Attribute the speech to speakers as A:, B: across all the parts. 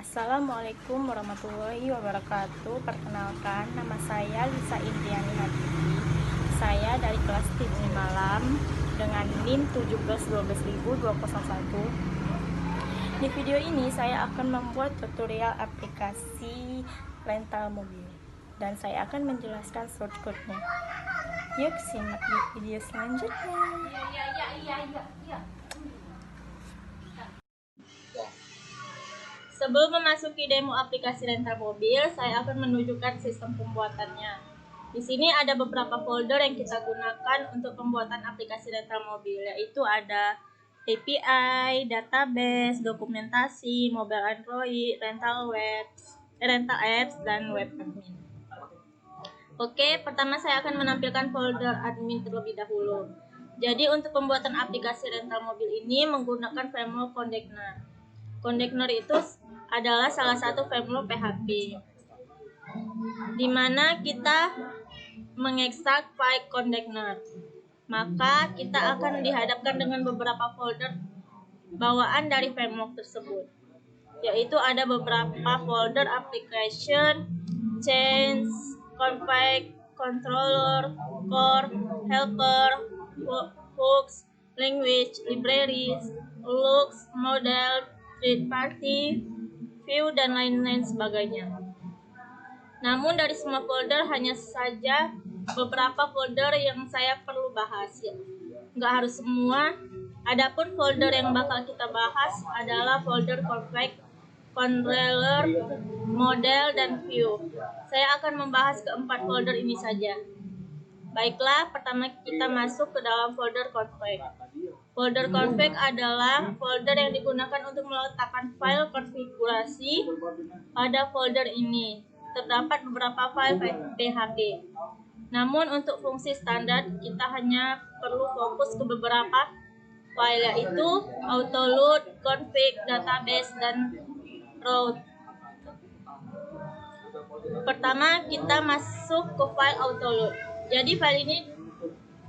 A: Assalamualaikum warahmatullahi wabarakatuh. Perkenalkan, nama saya Lisa Indriani Hatibi. Saya dari kelas TV Malam dengan NIM 1712201. Di video ini saya akan membuat tutorial aplikasi rental mobil dan saya akan menjelaskan shortcutnya. Yuk simak di video selanjutnya. Sebelum memasuki demo aplikasi rental mobil, saya akan menunjukkan sistem pembuatannya. Di sini ada beberapa folder yang kita gunakan untuk pembuatan aplikasi rental mobil, yaitu ada API, database, dokumentasi, mobile Android, rental apps, dan web admin. Oke, pertama saya akan menampilkan folder admin terlebih dahulu. Jadi untuk pembuatan aplikasi rental mobil ini menggunakan framework Container. Container itu adalah salah satu framework PHP, di mana kita mengekstrak file container. Maka kita akan dihadapkan dengan beberapa folder bawaan dari framework tersebut, yaitu ada beberapa folder application, change, config, controller, core, helper, hooks, language, libraries, looks, model, third party, view, dan lain-lain sebagainya. Namun dari semua folder hanya saja beberapa folder yang saya perlu bahas, ya. Nggak harus semua. Adapun folder yang bakal kita bahas adalah folder config, controller, model, dan view. Saya akan membahas keempat folder ini saja. Baiklah, pertama kita masuk ke dalam folder config. Folder config adalah folder yang digunakan untuk meletakkan file konfigurasi pada folder ini. Terdapat beberapa file PHP. Namun untuk fungsi standar kita hanya perlu fokus ke beberapa file, yaitu autoload, config, database, dan route. Pertama kita masuk ke file autoload. Jadi file ini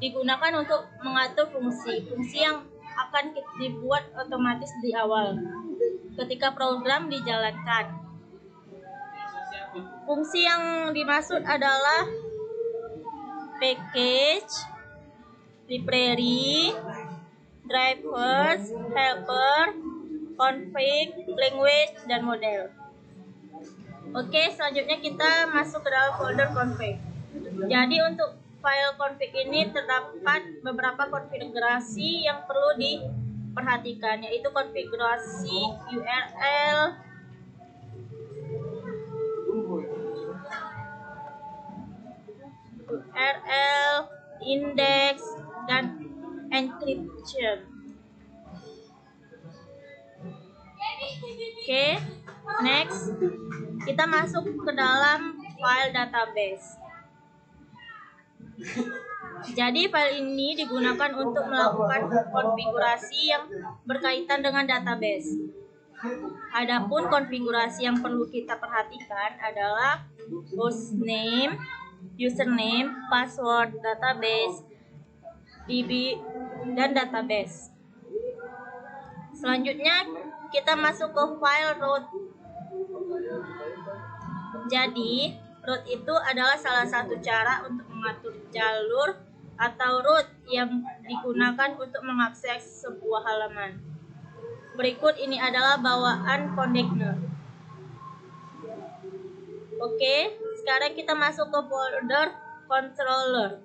A: digunakan untuk mengatur fungsi yang akan dibuat otomatis di awal ketika program dijalankan. Fungsi yang dimaksud adalah package, library, drivers, helper, config, language, dan model. Oke, selanjutnya kita masuk ke dalam folder config. Jadi untuk file config ini terdapat beberapa konfigurasi yang perlu diperhatikan, yaitu konfigurasi URL, index, dan encryption. Oke, next kita masuk ke dalam file database. Jadi file ini digunakan untuk melakukan konfigurasi yang berkaitan dengan database. Adapun konfigurasi yang perlu kita perhatikan adalah hostname, username, password, database, DB, dan database. Selanjutnya kita masuk ke file root. Jadi root itu adalah salah satu cara untuk mengatur jalur atau route yang digunakan untuk mengakses sebuah halaman. Berikut ini adalah bawaan container. Oke, sekarang kita masuk ke folder controller.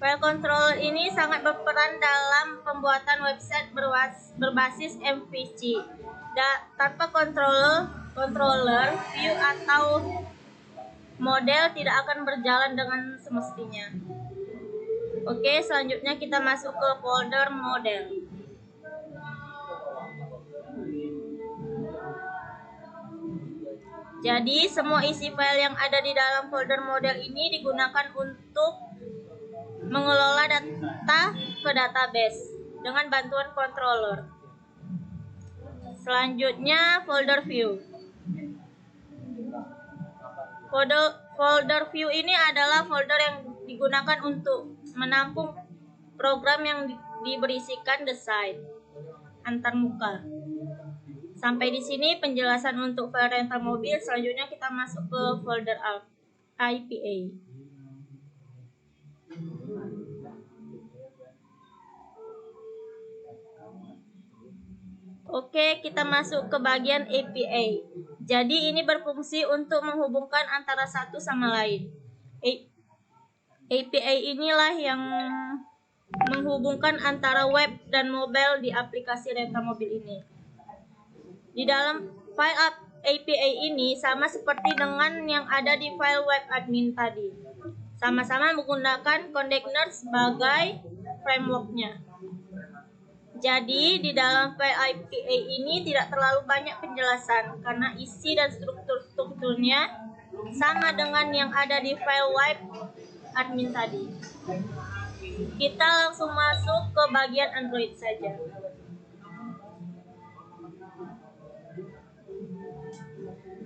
A: File controller ini sangat berperan dalam pembuatan website berbasis MVC. Tanpa controller, view atau model tidak akan berjalan dengan semestinya. Oke, selanjutnya kita masuk ke folder model. Jadi semua isi file yang ada di dalam folder model ini digunakan untuk mengelola data ke database dengan bantuan controller. Selanjutnya folder view. Folder view ini adalah folder yang digunakan untuk menampung program yang diberisikan desain antarmuka. Sampai di sini penjelasan untuk file rental mobil. Selanjutnya kita masuk ke folder IPA. Oke, kita masuk ke bagian APA. Jadi ini berfungsi untuk menghubungkan antara satu sama lain. APA inilah yang menghubungkan antara web dan mobile di aplikasi rental mobil ini. Di dalam file APA ini sama seperti dengan yang ada di file web admin tadi. Sama-sama menggunakan container sebagai frameworknya. Jadi di dalam file IPA ini tidak terlalu banyak penjelasan karena isi dan strukturnya sama dengan yang ada di file web admin tadi. Kita langsung masuk ke bagian Android saja.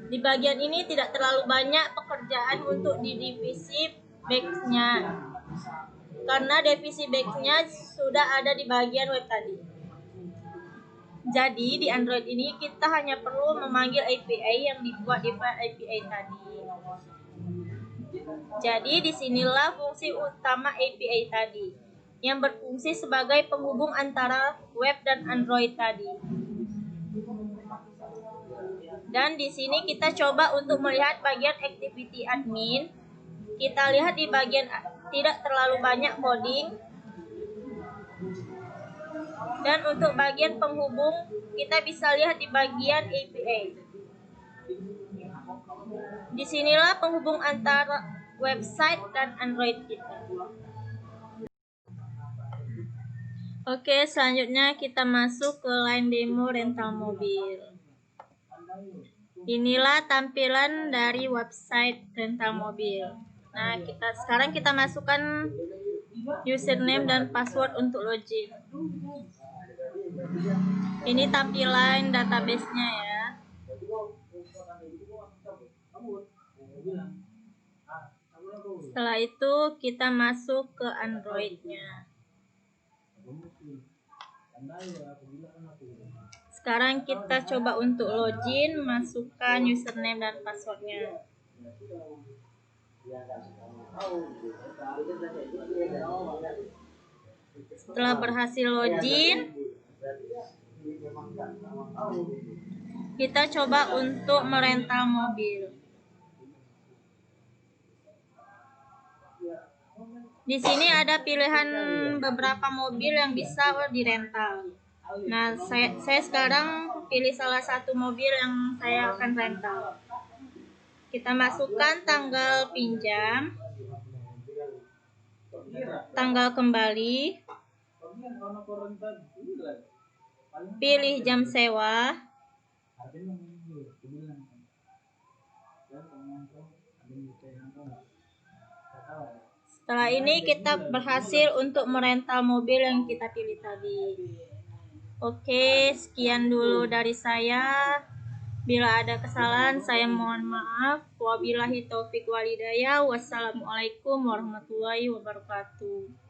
A: Di bagian ini tidak terlalu banyak pekerjaan untuk di divisi back-nya, karena divisi back-nya sudah ada di bagian web tadi. Jadi di Android ini kita hanya perlu memanggil API yang dibuat di file API tadi. Jadi disinilah fungsi utama API tadi, yang berfungsi sebagai penghubung antara web dan Android tadi. Dan di sini kita coba untuk melihat bagian activity admin. Kita lihat di bagian tidak terlalu banyak coding. Dan untuk bagian penghubung kita bisa lihat di bagian APA. Disinilah penghubung antara website dan Android kita. Oke, selanjutnya kita masuk ke line demo rental mobil. Inilah tampilan dari website rental mobil. Nah, sekarang kita masukkan username dan password untuk login. Ini tampilan database-nya ya. Setelah itu kita masuk ke Android-nya. Sekarang kita coba untuk login, masukkan username dan passwordnya. Setelah berhasil login, kita coba untuk merental mobil. Di sini ada pilihan beberapa mobil yang bisa dirental. Nah, saya sekarang pilih salah satu mobil yang saya akan rental. Kita masukkan tanggal pinjam, tanggal kembali, pilih jam sewa, setelah ini kita berhasil untuk merental mobil yang kita pilih tadi. Oke, sekian dulu dari saya. Bila ada kesalahan, saya mohon maaf. Wabillahi taufik walhidayah. Wassalamualaikum warahmatullahi wabarakatuh.